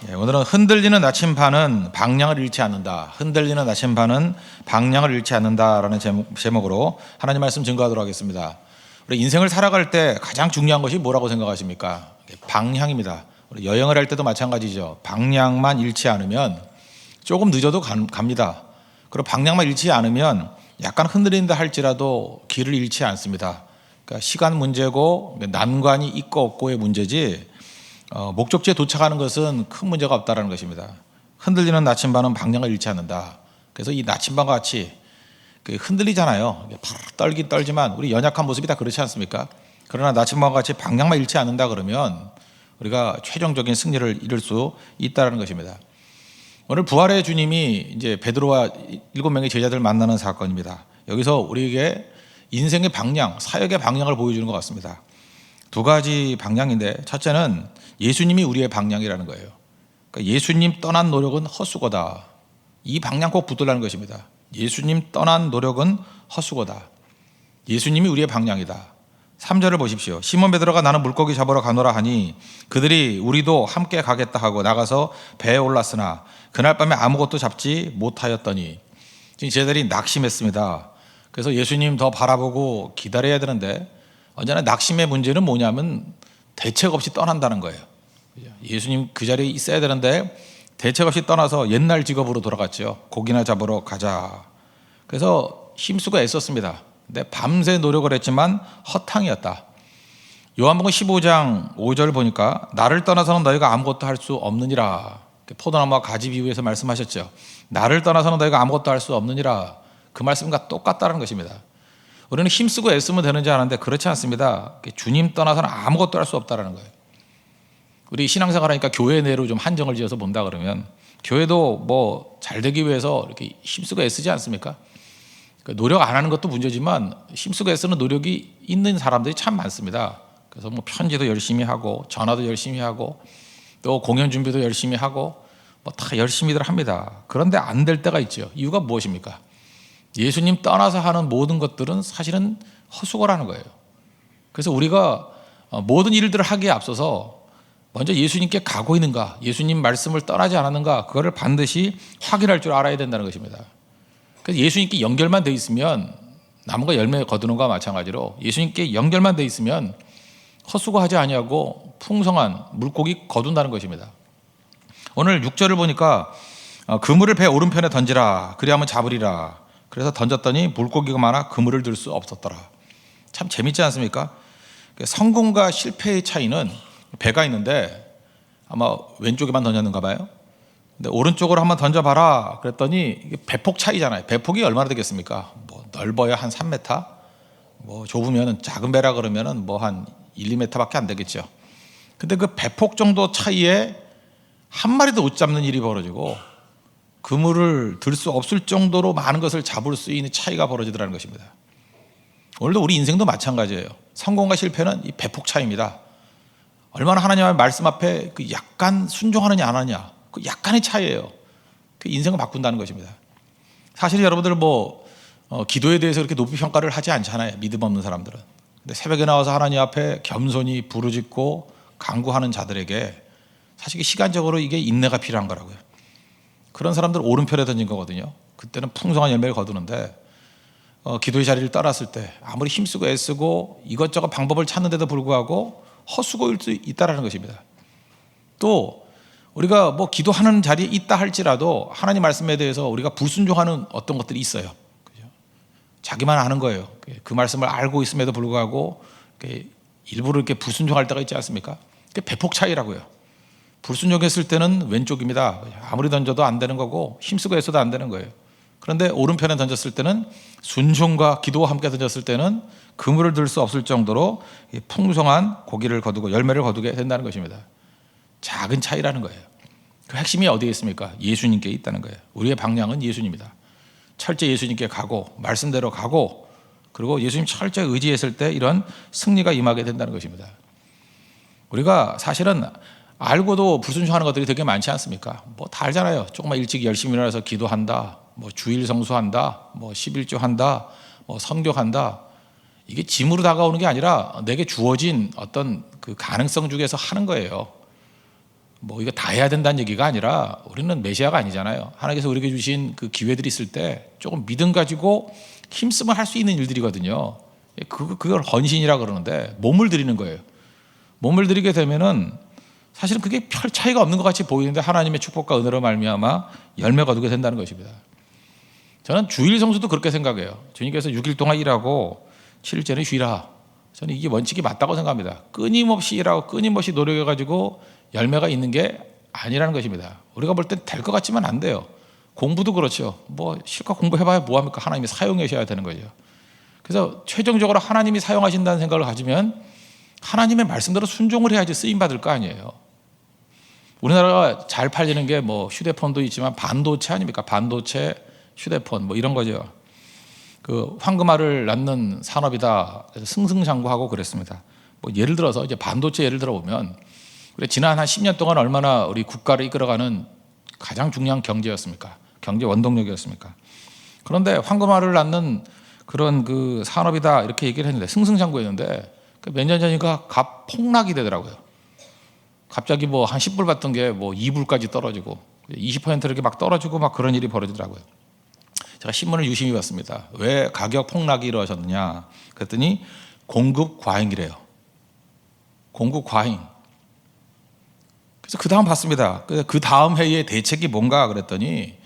오늘은 흔들리는 나침반은 방향을 잃지 않는다. 흔들리는 나침반은 방향을 잃지 않는다라는 제목으로 하나님 말씀 증거하도록 하겠습니다. 우리 인생을 살아갈 때 가장 중요한 것이 뭐라고 생각하십니까? 방향입니다. 우리 여행을 할 때도 마찬가지죠. 방향만 잃지 않으면 조금 늦어도 갑니다. 그리고 방향만 잃지 않으면 약간 흔들린다 할지라도 길을 잃지 않습니다. 그러니까 시간 문제고 난관이 있고 없고의 문제지 목적지에 도착하는 것은 큰 문제가 없다는 것입니다. 흔들리는 나침반은 방향을 잃지 않는다. 그래서 이 나침반과 같이 흔들리잖아요. 떨긴 떨지만 우리 연약한 모습이 다 그렇지 않습니까? 그러나 나침반과 같이 방향만 잃지 않는다 그러면 우리가 최종적인 승리를 이룰 수 있다는 것입니다. 오늘 부활의 주님이 이제 베드로와 7명의 제자들을 만나는 사건입니다. 여기서 우리에게 인생의 방향, 사역의 방향을 보여주는 것 같습니다. 두 가지 방향인데 첫째는 예수님이 우리의 방향이라는 거예요. 그러니까 예수님 떠난 노력은 헛수고다. 이 방향 꼭 붙들라는 것입니다. 예수님 떠난 노력은 헛수고다. 예수님이 우리의 방향이다. 3절을 보십시오. 시몬 베드로가 나는 물고기 잡으러 가노라 하니 그들이 우리도 함께 가겠다 하고 나가서 배에 올랐으나 그날 밤에 아무것도 잡지 못하였더니 지금 제자들이 낙심했습니다. 그래서 예수님 더 바라보고 기다려야 되는데 언제나 낙심의 문제는 뭐냐면 대책 없이 떠난다는 거예요. 예수님 그 자리에 있어야 되는데 대책 없이 떠나서 옛날 직업으로 돌아갔죠. 고기나 잡으러 가자. 그래서 힘쓰고 애썼습니다. 근데 밤새 노력을 했지만 허탕이었다. 요한복음 15장 5절 보니까 나를 떠나서는 너희가 아무것도 할 수 없느니라. 포도나무와 가지 비유에서 말씀하셨죠. 나를 떠나서는 너희가 아무것도 할 수 없느니라. 그 말씀과 똑같다는 것입니다. 우리는 힘쓰고 애쓰면 되는지 아는데 그렇지 않습니다. 주님 떠나서는 아무것도 할 수 없다는 거예요. 우리 신앙생활 하니까 교회 내로 좀 한정을 지어서 본다 그러면 교회도 뭐 잘 되기 위해서 이렇게 힘쓰고 애쓰지 않습니까? 노력 안 하는 것도 문제지만 힘쓰고 애쓰는 노력이 있는 사람들이 참 많습니다. 그래서 뭐 편지도 열심히 하고 전화도 열심히 하고 또 공연 준비도 열심히 하고 뭐 다 열심히들 합니다. 그런데 안 될 때가 있죠. 이유가 무엇입니까? 예수님 떠나서 하는 모든 것들은 사실은 헛수고라는 거예요. 그래서 우리가 모든 일들을 하기에 앞서서 먼저 예수님께 가고 있는가, 예수님 말씀을 떠나지 않았는가, 그거를 반드시 확인할 줄 알아야 된다는 것입니다. 그래서 예수님께 연결만 돼 있으면 나무가 열매 거두는 것과 마찬가지로 예수님께 연결만 돼 있으면 헛수고하지 아니하고 풍성한 물고기 거둔다는 것입니다. 오늘 6절을 보니까 그물을 배 오른편에 던지라 그리하면 잡으리라. 그래서 던졌더니 물고기가 많아 그물을 들 수 없었더라. 참 재밌지 않습니까? 성공과 실패의 차이는 배가 있는데 아마 왼쪽에만 던졌는가 봐요. 근데 오른쪽으로 한번 던져봐라 그랬더니 이게 배폭 차이잖아요. 배폭이 얼마나 되겠습니까? 뭐 넓어야 한 3m, 뭐 좁으면 작은 배라 그러면 뭐 한 1, 2m밖에 안 되겠죠. 근데 그 배폭 정도 차이에 한 마리도 못 잡는 일이 벌어지고 그물을 들 수 없을 정도로 많은 것을 잡을 수 있는 차이가 벌어지더라는 것입니다. 오늘도 우리 인생도 마찬가지예요. 성공과 실패는 이 배폭 차이입니다. 얼마나 하나님의 말씀 앞에 그 약간 순종하느냐 안 하느냐, 그 약간의 차이예요. 그 인생을 바꾼다는 것입니다. 사실 여러분들 기도에 대해서 그렇게 높이 평가를 하지 않잖아요. 믿음 없는 사람들은. 근데 새벽에 나와서 하나님 앞에 겸손히 부르짖고 간구하는 자들에게 사실 시간적으로 이게 인내가 필요한 거라고요. 그런 사람들 오른편에 던진 거거든요. 그때는 풍성한 열매를 거두는데 기도의 자리를 떠났을 때 아무리 힘쓰고 애쓰고 이것저것 방법을 찾는데도 불구하고 헛수고일 수 있다는 것입니다. 또 우리가 기도하는 자리에 있다 할지라도 하나님 말씀에 대해서 우리가 불순종하는 어떤 것들이 있어요. 그죠? 자기만 아는 거예요. 그 말씀을 알고 있음에도 불구하고 일부러 이렇게 불순종할 때가 있지 않습니까? 그게 배폭 차이라고요. 불순종했을 때는 왼쪽입니다. 아무리 던져도 안 되는 거고 힘쓰고 애써도 안 되는 거예요. 그런데 오른편에 던졌을 때는 순종과 기도와 함께 던졌을 때는 그물을 들 수 없을 정도로 풍성한 고기를 거두고 열매를 거두게 된다는 것입니다. 작은 차이라는 거예요. 그 핵심이 어디에 있습니까? 예수님께 있다는 거예요. 우리의 방향은 예수님이다. 철저히 예수님께 가고 말씀대로 가고 그리고 예수님 철저히 의지했을 때 이런 승리가 임하게 된다는 것입니다. 우리가 사실은 알고도 불순종하는 것들이 되게 많지 않습니까? 다 알잖아요. 조금만 일찍 열심히 일어나서 기도한다, 주일 성수한다, 11조 한다, 선교한다. 이게 짐으로 다가오는 게 아니라 내게 주어진 어떤 그 가능성 중에서 하는 거예요. 뭐 이거 다 해야 된다는 얘기가 아니라 우리는 메시아가 아니잖아요. 하나님께서 우리에게 주신 그 기회들이 있을 때 조금 믿음 가지고 힘쓰면 할 수 있는 일들이거든요. 그걸 헌신이라 그러는데 몸을 드리는 거예요. 몸을 드리게 되면은 사실은 그게 별 차이가 없는 것 같이 보이는데 하나님의 축복과 은혜로 말미암아 열매가 거두게 된다는 것입니다. 저는 주일 성수도 그렇게 생각해요. 주님께서 6일 동안 일하고 7일째는 쉬라. 저는 이게 원칙이 맞다고 생각합니다. 끊임없이 일하고 끊임없이 노력해가지고 열매가 있는 게 아니라는 것입니다. 우리가 볼 땐 될 것 같지만 안 돼요. 공부도 그렇죠. 뭐 실컷 공부해봐야 뭐합니까? 하나님이 사용하셔야 되는 거죠. 그래서 최종적으로 하나님이 사용하신다는 생각을 가지면 하나님의 말씀대로 순종을 해야지 쓰임받을 거 아니에요. 우리나라가 잘 팔리는 게 뭐 휴대폰도 있지만 반도체 아닙니까? 반도체, 휴대폰 뭐 이런 거죠. 그 황금알을 낳는 산업이다. 그래서 승승장구하고 그랬습니다. 뭐 예를 들어서 이제 반도체 예를 들어보면 우리 지난 한 10년 동안 얼마나 우리 국가를 이끌어가는 가장 중요한 경제였습니까? 경제 원동력이었습니까? 그런데 황금알을 낳는 그런 그 산업이다 이렇게 얘기를 했는데 승승장구했는데 몇 년 전인가 값 폭락이 되더라고요. 갑자기 뭐 한 10불 받던 게 뭐 2불까지 떨어지고 20% 이렇게 막 떨어지고 막 그런 일이 벌어지더라고요. 제가 신문을 유심히 봤습니다. 왜 가격 폭락이 이루어졌느냐? 그랬더니 공급 과잉이래요. 공급 과잉. 그래서 그 다음 봤습니다. 그 다음 회의의 대책이 뭔가 그랬더니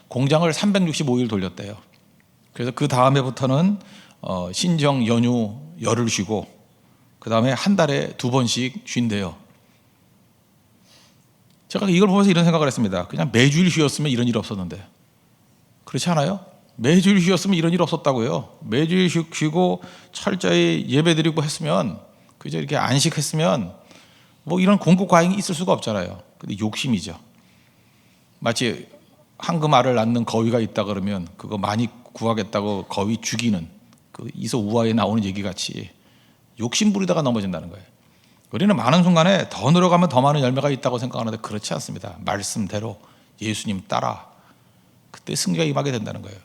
공장을 365일 돌렸대요. 그래서 그 다음 해부터는 신정 연휴 열흘 쉬고 그 다음에 한 달에 2번씩 쉰대요. 제가 이걸 보면서 이런 생각을 했습니다. 그냥 매주일 쉬었으면 이런 일 없었는데. 그렇지 않아요? 매주일 쉬었으면 이런 일 없었다고요. 매주일 쉬고 철저히 예배드리고 했으면 그저 이렇게 안식했으면 뭐 이런 공급 과잉이 있을 수가 없잖아요. 근데 욕심이죠. 마치 황금알을 낳는 거위가 있다 그러면 그거 많이 구하겠다고 거위 죽이는 그 이소 우화에 나오는 얘기 같이 욕심 부리다가 넘어진다는 거예요. 우리는 많은 순간에 더 노력하면 더 많은 열매가 있다고 생각하는데 그렇지 않습니다. 말씀대로 예수님 따라 그때 승리가 임하게 된다는 거예요.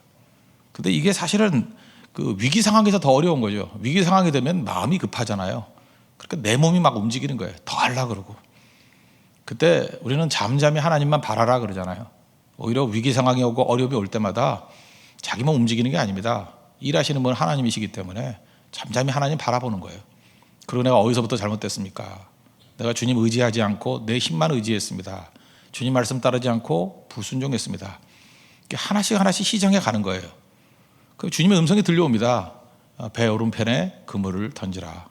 근데 이게 사실은 그 위기 상황에서 더 어려운 거죠. 위기 상황이 되면 마음이 급하잖아요. 그러니까 내 몸이 막 움직이는 거예요. 더 하려고 그러고. 그때 우리는 잠잠히 하나님만 바라라 그러잖아요. 오히려 위기 상황이 오고 어려움이 올 때마다 자기만 움직이는 게 아닙니다. 일하시는 분은 하나님이시기 때문에 잠잠히 하나님 바라보는 거예요. 그리고 내가 어디서부터 잘못됐습니까? 내가 주님 의지하지 않고 내 힘만 의지했습니다. 주님 말씀 따르지 않고 불순종했습니다. 하나씩 하나씩 시정해 가는 거예요. 그 주님의 음성이 들려옵니다. 배 오른편에 그물을 던지라.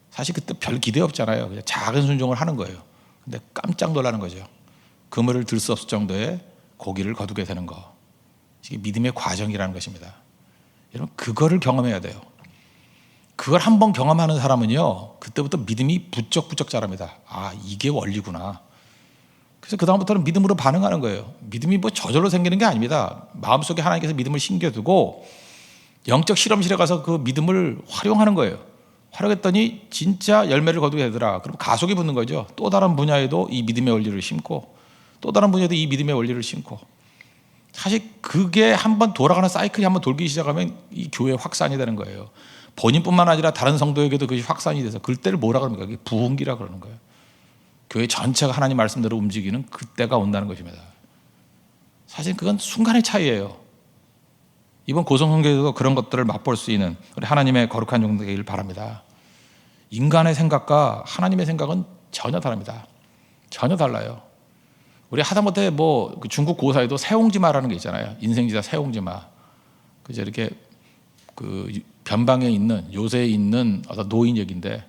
사실 그때 별 기대 없잖아요. 그냥 작은 순종을 하는 거예요. 근데 깜짝 놀라는 거죠. 그물을 들 수 없을 정도의 고기를 거두게 되는 거. 이게 믿음의 과정이라는 것입니다. 여러분 그거를 경험해야 돼요. 그걸 한번 경험하는 사람은요, 그때부터 믿음이 부쩍부쩍 자랍니다. 아, 이게 원리구나. 그래서 그 다음부터는 믿음으로 반응하는 거예요. 믿음이 뭐 저절로 생기는 게 아닙니다. 마음속에 하나님께서 믿음을 심겨두고 영적 실험실에 가서 그 믿음을 활용하는 거예요. 활용했더니 진짜 열매를 거두게 되더라. 그럼 가속이 붙는 거죠. 또 다른 분야에도 이 믿음의 원리를 심고 또 다른 분야에도 이 믿음의 원리를 심고 사실 그게 한번 돌아가는 사이클이 한번 돌기 시작하면 이 교회 확산이 되는 거예요. 본인뿐만 아니라 다른 성도에게도 그것이 확산이 돼서 그때를 뭐라 그럽니까? 그게 부흥기라 그러는 거예요. 교회 전체가 하나님 말씀대로 움직이는 그때가 온다는 것입니다. 사실 그건 순간의 차이예요. 이번 고성성교에도 그런 것들을 맛볼 수 있는 우리 하나님의 거룩한 종들 되기를 바랍니다. 인간의 생각과 하나님의 생각은 전혀 다릅니다. 전혀 달라요. 우리 하다못해 뭐 중국 고사에도 새옹지마라는 게 있잖아요. 인생지사 새옹지마. 그저 이렇게 그 변방에 있는 요새에 있는 어떤 노인 얘기인데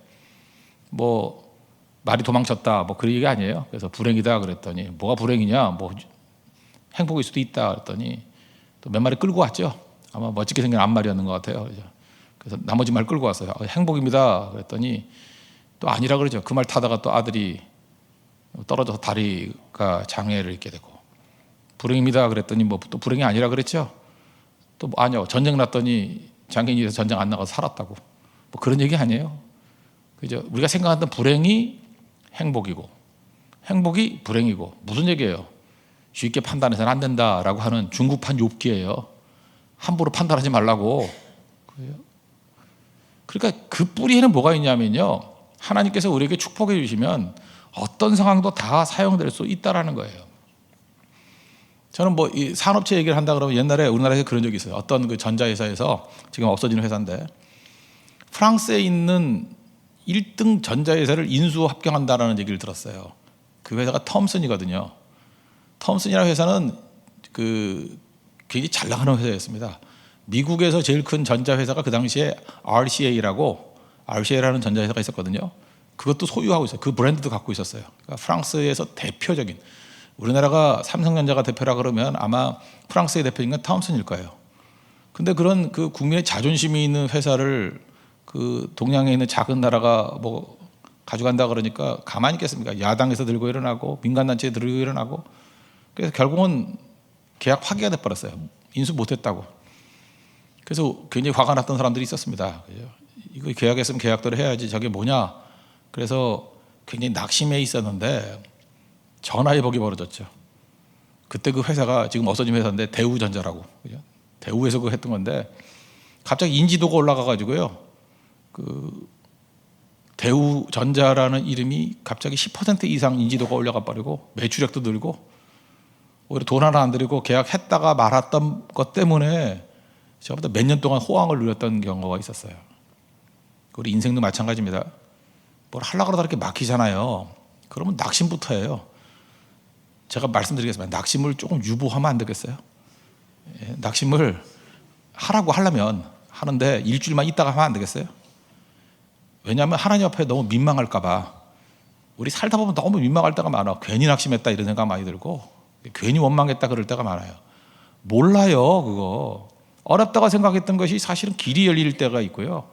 뭐 말이 도망쳤다 뭐 그런 얘기 아니에요. 그래서 불행이다 그랬더니 뭐가 불행이냐 뭐 행복일 수도 있다 그랬더니 또 몇 마리 끌고 왔죠. 아마 멋지게 생긴 암말이었는 것 같아요. 그래서 나머지 말 끌고 왔어요. 행복입니다 그랬더니 또 아니라 그러죠. 그 말 타다가 또 아들이 떨어져서 다리가 장애를 입게 되고 불행입니다 그랬더니 뭐 또 불행이 아니라 그랬죠. 또 뭐 아니요 전쟁 났더니 장애인이 돼서 전쟁 안 나가서 살았다고 뭐 그런 얘기 아니에요. 그죠? 우리가 생각하던 불행이 행복이고 행복이 불행이고 무슨 얘기예요? 쉽게 판단해서는 안 된다라고 하는 중국판 욥기예요. 함부로 판단하지 말라고. 그러니까 그 뿌리에는 뭐가 있냐면요. 하나님께서 우리에게 축복해 주시면 어떤 상황도 다 사용될 수 있다라는 거예요. 저는 뭐 이 산업체 얘기를 한다 그러면 옛날에 우리나라에서 그런 적이 있어요. 어떤 그 전자회사에서 지금 없어지는 회사인데 프랑스에 있는 1등 전자회사를 인수 합병한다라는 얘기를 들었어요. 그 회사가 톰슨이거든요. 톰슨이라는 회사는 그 굉장히 잘 나가는 회사였습니다. 미국에서 제일 큰 전자회사가 그 당시에 RCA라는 전자회사가 있었거든요. 그것도 소유하고 있어요. 그 브랜드도 갖고 있었어요. 그러니까 프랑스에서 대표적인, 우리나라가 삼성전자가 대표라 그러면 아마 프랑스의 대표인 건 톰슨일 거예요. 근데 그런 그 국민의 자존심이 있는 회사를 그 동양에 있는 작은 나라가 뭐 가져간다 그러니까 가만히 있겠습니까? 야당에서 들고 일어나고 민간단체에 들고 일어나고, 그래서 결국은 계약 파기가 돼버렸어요. 인수 못했다고. 그래서 굉장히 화가 났던 사람들이 있었습니다. 이거 계약했으면 계약대로 해야지, 저게 뭐냐. 그래서 굉장히 낙심해 있었는데 전화위복이 벌어졌죠. 그때 그 회사가 지금 없어진 회사인데 대우전자라고, 그죠? 대우에서 그거 했던 건데 갑자기 인지도가 올라가가지고요. 그 대우전자라는 이름이 갑자기 10% 이상 인지도가 올라가 버리고 매출액도 늘고, 오히려 돈 하나 안 들이고 계약했다가 말았던 것 때문에 저보다 몇 년 동안 호황을 누렸던 경우가 있었어요. 우리 인생도 마찬가지입니다. 뭘 하려고 그러다 이렇게 막히잖아요. 그러면 낙심부터 해요. 제가 말씀드리겠습니다. 낙심을 조금 유보하면 안 되겠어요? 예, 낙심을 하려면 하는데 일주일만 있다가 하면 안 되겠어요? 왜냐하면 하나님 앞에 너무 민망할까 봐. 우리 살다 보면 너무 민망할 때가 많아. 괜히 낙심했다 이런 생각 많이 들고, 괜히 원망했다 그럴 때가 많아요. 몰라요. 그거 어렵다고 생각했던 것이 사실은 길이 열릴 때가 있고요.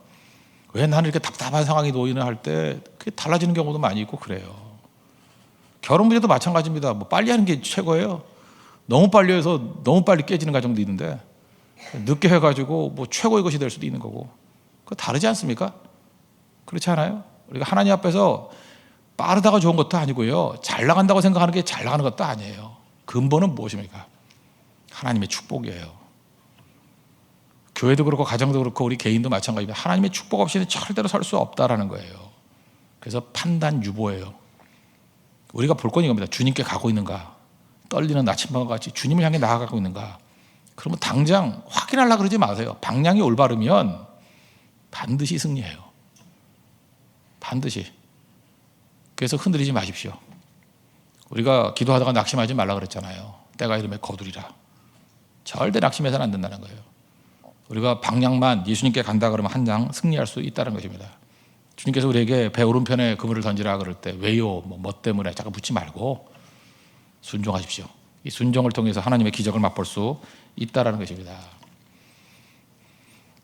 왜 나는 이렇게 답답한 상황이 놓이나 할 때 그게 달라지는 경우도 많이 있고 그래요. 결혼 문제도 마찬가지입니다. 뭐 빨리 하는 게 최고예요. 너무 빨리 해서 너무 빨리 깨지는 가정도 있는데, 늦게 해가지고 뭐 최고의 것이 될 수도 있는 거고, 그거 다르지 않습니까? 그렇지 않아요? 우리가 하나님 앞에서 빠르다가 좋은 것도 아니고요, 잘 나간다고 생각하는 게 잘 나가는 것도 아니에요. 근본은 무엇입니까? 하나님의 축복이에요. 교회도 그렇고 가정도 그렇고 우리 개인도 마찬가지입니다. 하나님의 축복 없이는 절대로 살 수 없다라는 거예요. 그래서 판단 유보예요. 우리가 볼 건 이겁니다. 주님께 가고 있는가? 떨리는 나침반과 같이 주님을 향해 나아가고 있는가? 그러면 당장 확인하려고 그러지 마세요. 방향이 올바르면 반드시 승리해요. 반드시. 그래서 흔들리지 마십시오. 우리가 기도하다가 낙심하지 말라 그랬잖아요. 때가 이름에 거두리라. 절대 낙심해서는 안 된다는 거예요. 우리가 방향만 예수님께 간다 그러면 한 장 승리할 수 있다는 것입니다. 주님께서 우리에게 배 오른편에 그물을 던지라 그럴 때 왜요? 뭐 때문에 잠깐 묻지 말고 순종하십시오. 이 순종을 통해서 하나님의 기적을 맛볼 수 있다라는 것입니다.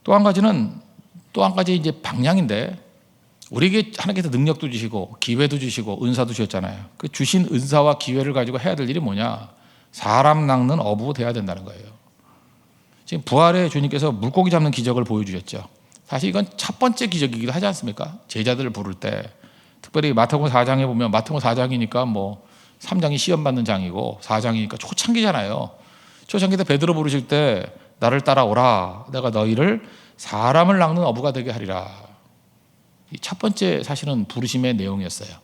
또 한 가지 이제 방향인데, 우리에게 하나님께서 능력도 주시고 기회도 주시고 은사도 주셨잖아요. 그 주신 은사와 기회를 가지고 해야 될 일이 뭐냐? 사람 낚는 어부 돼야 된다는 거예요. 지금 부활의 주님께서 물고기 잡는 기적을 보여주셨죠. 사실 이건 첫 번째 기적이기도 하지 않습니까? 제자들을 부를 때, 특별히 마태복음 4장에 보면, 마태복음 4장이니까 뭐 3장이 시험 받는 장이고 4장이니까 초창기잖아요. 초창기 때 베드로 부르실 때 나를 따라오라, 내가 너희를 사람을 낚는 어부가 되게 하리라. 이 첫 번째 사실은 부르심의 내용이었어요.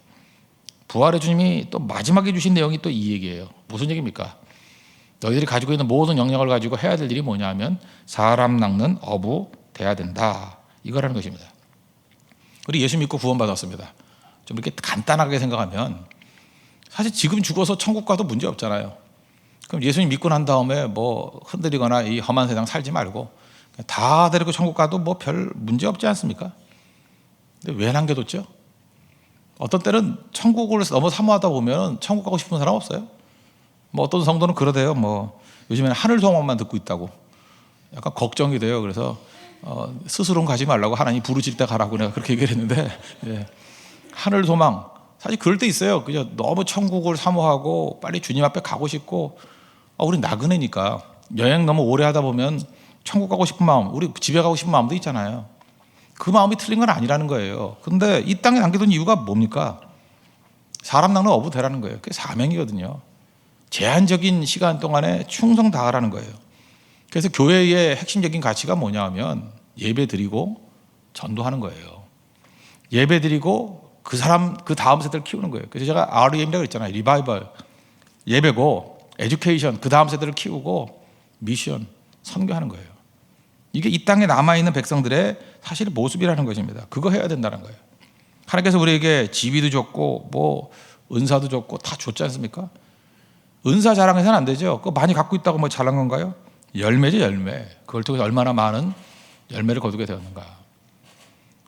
부활의 주님이 또 마지막에 주신 내용이 또 이 얘기예요. 무슨 얘기입니까? 너희들이 가지고 있는 모든 역량을 가지고 해야 될 일이 뭐냐면 사람 낚는 어부 돼야 된다, 이거라는 것입니다. 우리 예수 믿고 구원받았습니다. 좀 이렇게 간단하게 생각하면 사실 지금 죽어서 천국 가도 문제 없잖아요. 그럼 예수님 믿고 난 다음에 뭐 흔들리거나 이 험한 세상 살지 말고 다 데리고 천국 가도 뭐 별 문제 없지 않습니까? 근데 왜 남겨뒀죠? 어떤 때는 천국을 너무 사모하다 보면 천국 가고 싶은 사람 없어요? 뭐 어떤 성도는 그러대요. 뭐 요즘에는 하늘 소망만 듣고 있다고 약간 걱정이 돼요. 그래서 스스로는 가지 말라고 하나님 부르실 때 가라고 내가 그렇게 얘기를 했는데, 예. 하늘 소망, 사실 그럴 때 있어요. 그냥 너무 천국을 사모하고 빨리 주님 앞에 가고 싶고, 우리 나그네니까 여행 너무 오래 하다 보면 천국 가고 싶은 마음, 우리 집에 가고 싶은 마음도 있잖아요. 그 마음이 틀린 건 아니라는 거예요. 근데 이 땅에 남겨둔 이유가 뭡니까? 사람 낚는 어부 되라는 거예요. 그게 사명이거든요. 제한적인 시간 동안에 충성 다하라는 거예요. 그래서 교회의 핵심적인 가치가 뭐냐 하면 예배 드리고 전도하는 거예요. 예배 드리고 그 사람 그 다음 세대를 키우는 거예요. 그래서 제가 REM이라고 그랬잖아요. 리바이벌, 예배고 에듀케이션, 그 다음 세대를 키우고 미션, 선교하는 거예요. 이게 이 땅에 남아있는 백성들의 사실 모습이라는 것입니다. 그거 해야 된다는 거예요. 하나님께서 우리에게 지위도 줬고 뭐 은사도 줬고 다 줬지 않습니까? 은사 자랑해서는 안 되죠. 그거 많이 갖고 있다고 뭐 잘난 건가요? 열매죠, 열매. 그걸 통해서 얼마나 많은 열매를 거두게 되었는가.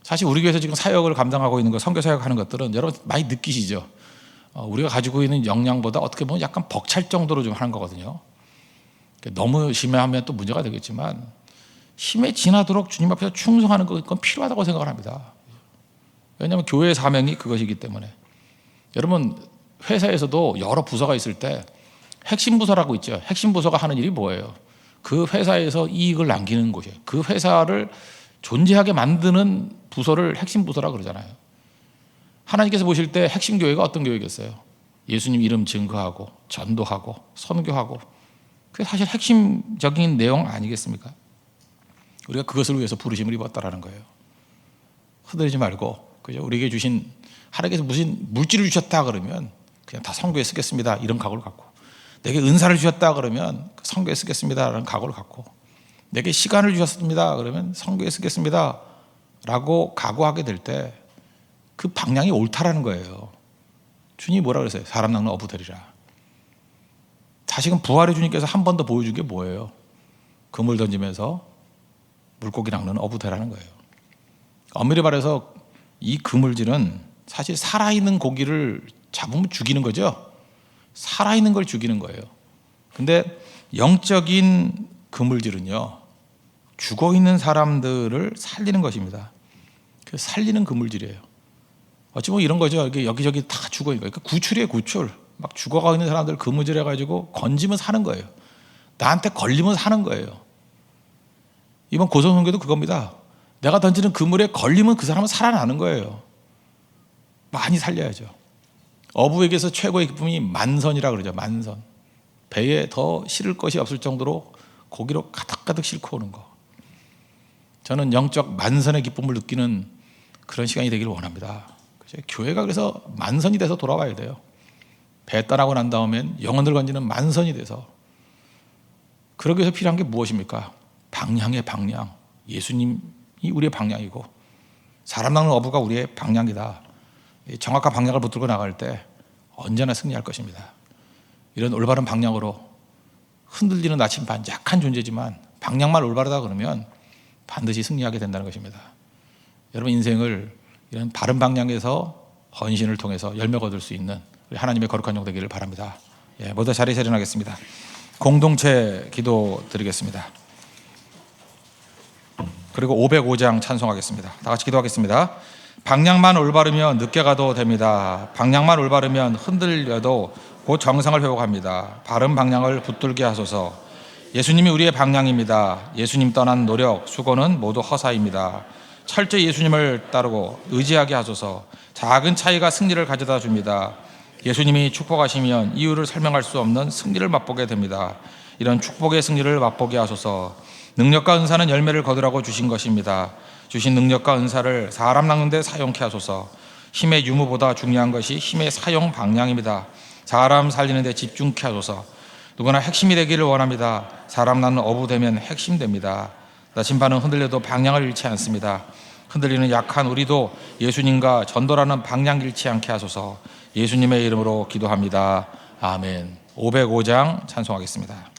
사실 우리 교회에서 지금 사역을 감당하고 있는 거, 선교 사역하는 것들은 여러분 많이 느끼시죠? 우리가 가지고 있는 역량보다 어떻게 보면 약간 벅찰 정도로 좀 하는 거거든요. 너무 심해하면 또 문제가 되겠지만 힘에 지나도록 주님 앞에서 충성하는 건 필요하다고 생각을 합니다. 왜냐하면 교회의 사명이 그것이기 때문에. 여러분 회사에서도 여러 부서가 있을 때 핵심 부서라고 있죠. 핵심 부서가 하는 일이 뭐예요? 그 회사에서 이익을 남기는 곳이에요. 그 회사를 존재하게 만드는 부서를 핵심 부서라 그러잖아요. 하나님께서 보실 때 핵심 교회가 어떤 교회겠어요? 예수님 이름 증거하고 전도하고 선교하고, 그게 사실 핵심적인 내용 아니겠습니까? 우리가 그것을 위해서 부르심을 입었다라는 거예요. 흔들리지 말고, 그죠? 우리에게 주신, 하나님께서 무슨 물질을 주셨다 그러면 그냥 다 선교에 쓰겠습니다 이런 각오를 갖고, 내게 은사를 주셨다 그러면 선교에 쓰겠습니다 라는 각오를 갖고, 내게 시간을 주셨습니다 그러면 선교에 쓰겠습니다 라고 각오하게 될 때 그 방향이 옳다라는 거예요. 주님이 뭐라 그랬어요? 사람 낚는 어부 되리라. 다시금 부활의 주님께서 한 번 더 보여준 게 뭐예요? 그물 던지면서 물고기 낚는 어부 되라는 거예요. 엄밀히 말해서 이 그물질은 사실 살아있는 고기를 잡으면 죽이는 거죠. 살아있는 걸 죽이는 거예요. 근데 영적인 그물질은요, 죽어있는 사람들을 살리는 것입니다. 그 살리는 그물질이에요. 어찌 보면 이런 거죠. 여기저기 다 죽어있는 거예요. 그러니까 구출이에요, 구출. 막 죽어가 있는 사람들 그물질 해가지고 건지면 사는 거예요. 나한테 걸리면 사는 거예요. 이번 고성선교도 그겁니다. 내가 던지는 그물에 걸리면 그 사람은 살아나는 거예요. 많이 살려야죠. 어부에게서 최고의 기쁨이 만선이라 그러죠. 만선. 배에 더 실을 것이 없을 정도로 고기로 가득가득 싣고 오는 거. 저는 영적 만선의 기쁨을 느끼는 그런 시간이 되기를 원합니다. 그죠? 교회가 그래서 만선이 돼서 돌아와야 돼요. 배 떠나고 난 다음엔 영혼을 건지는 만선이 돼서. 그러기 위해서 필요한 게 무엇입니까? 방향의 방향. 예수님이 우리의 방향이고 사람 낚는 어부가 우리의 방향이다. 정확한 방향을 붙들고 나갈 때 언제나 승리할 것입니다. 이런 올바른 방향으로 흔들리는 나침반, 약한 존재지만 방향만 올바르다 그러면 반드시 승리하게 된다는 것입니다. 여러분 인생을 이런 바른 방향에서 헌신을 통해서 열매 거둘 수 있는 우리 하나님의 거룩한 종 되기를 바랍니다. 모두 자리에 일어나겠습니다. 공동체 기도 드리겠습니다. 그리고 505장 찬송하겠습니다. 다 같이 기도하겠습니다. 방향만 올바르면 늦게 가도 됩니다. 방향만 올바르면 흔들려도 곧 정상을 회복합니다. 바른 방향을 붙들게 하소서. 예수님이 우리의 방향입니다. 예수님 떠난 노력, 수고는 모두 허사입니다. 철저히 예수님을 따르고 의지하게 하소서. 작은 차이가 승리를 가져다 줍니다. 예수님이 축복하시면 이유를 설명할 수 없는 승리를 맛보게 됩니다. 이런 축복의 승리를 맛보게 하소서. 능력과 은사는 열매를 거두라고 주신 것입니다. 주신 능력과 은사를 사람 낚는 데 사용케 하소서. 힘의 유무보다 중요한 것이 힘의 사용 방향입니다. 사람 살리는 데 집중케 하소서. 누구나 핵심이 되기를 원합니다. 사람 낚는 어부 되면 핵심 됩니다. 나침반은 흔들려도 방향을 잃지 않습니다. 흔들리는 약한 우리도 예수님과 전도라는 방향 잃지 않게 하소서. 예수님의 이름으로 기도합니다. 아멘. 505장 찬송하겠습니다.